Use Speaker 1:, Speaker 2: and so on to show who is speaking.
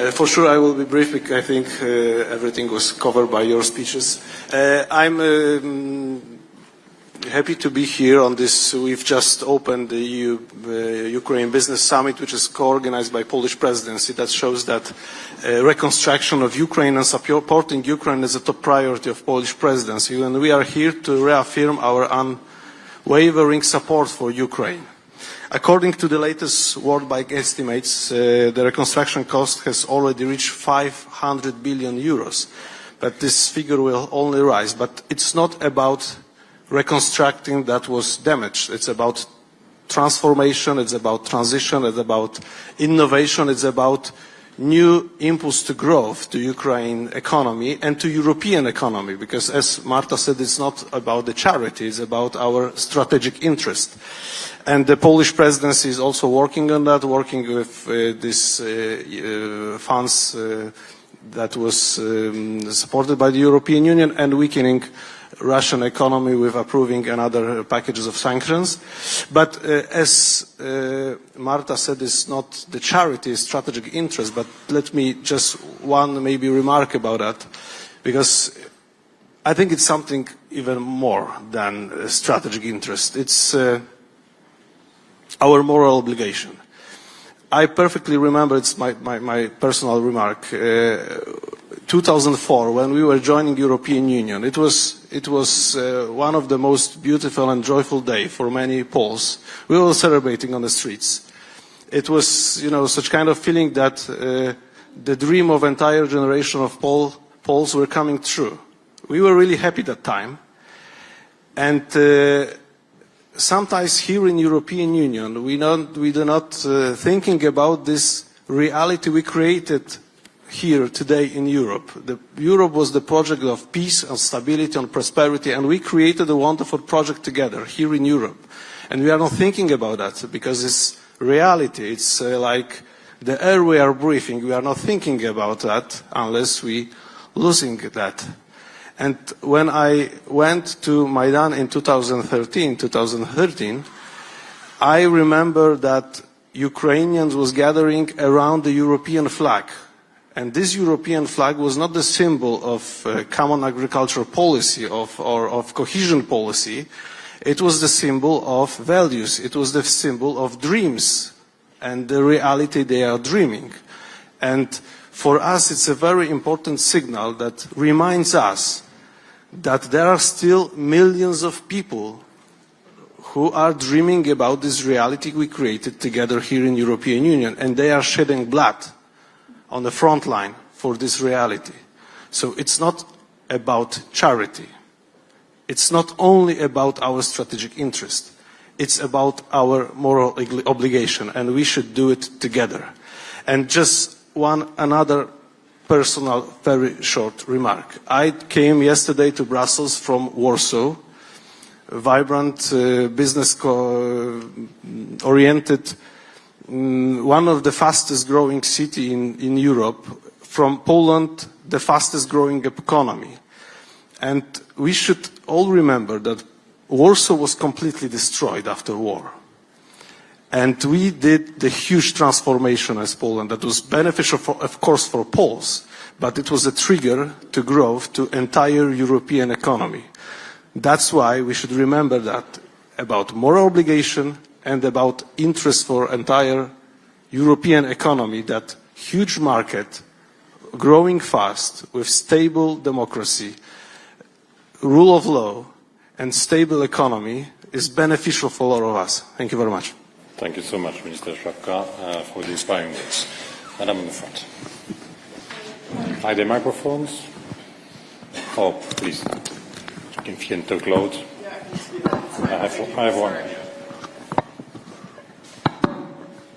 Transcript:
Speaker 1: For sure, I will be brief because I think everything was covered by your speeches. I'm happy to be here on this. We've just opened the EU-Ukraine Business Summit, which is co-organized by Polish Presidency. That shows that reconstruction of Ukraine and supporting Ukraine is a top priority of Polish Presidency. And we are here to reaffirm our unwavering support for Ukraine. According to the latest World Bank estimates, the reconstruction cost has already reached 500 billion euros. But this figure will only rise. But it's not about reconstructing that was damaged. It's about transformation, it's about transition, it's about innovation, it's about new impulse to growth to Ukraine economy and to European economy, because as Marta said, it's not about the charity, it's about our strategic interest. And the Polish presidency is also working on that, working with these funds that was supported by the European Union and weakening Russian economy with approving another packages of sanctions. But as Marta said, it's not the charity, it's strategic interest. But let me just one maybe remark about that, because I think it's something even more than a strategic interest. It's our moral obligation. I perfectly remember, it's my personal remark, 2004, when we were joining European Union. It was one of the most beautiful and joyful days for many Poles. We were celebrating on the streets. It was, such kind of feeling that the dream of entire generation of Poles were coming true. We were really happy that time. And sometimes here in European Union, we do not thinking about this reality we created here today in Europe. Europe was the project of peace and stability and prosperity, and we created a wonderful project together here in Europe. And we are not thinking about that because it's reality. It's like the air we are breathing. We are not thinking about that unless we losing that. And when I went to Maidan in 2013, I remember that Ukrainians was gathering around the European flag. And this European flag was not the symbol of common agricultural policy or of cohesion policy. It was the symbol of values. It was the symbol of dreams and the reality they are dreaming. And for us, it's a very important signal that reminds us that there are still millions of people who are dreaming about this reality we created together here in European Union, and they are shedding blood on the front line for this reality. So it's not about charity. It's not only about our strategic interest. It's about our moral obligation, and we should do it together. And just another personal, very short remark. I came yesterday to Brussels from Warsaw, a vibrant, business-oriented, one of the fastest growing city in Europe. From Poland, the fastest growing economy. And we should all remember that Warsaw was completely destroyed after war. And we did the huge transformation as Poland that was beneficial, of course, for Poles, but it was a trigger to growth to entire European economy. That's why we should remember that about moral obligation and about interest for entire European economy, that huge market, growing fast, with stable democracy, rule of law, and stable economy is beneficial for all of us. Thank you very much.
Speaker 2: Thank you so much, Minister Szłapka, for the inspiring words. Madam in the front. Are there microphones? Oh, please. You can talk loud. I have one.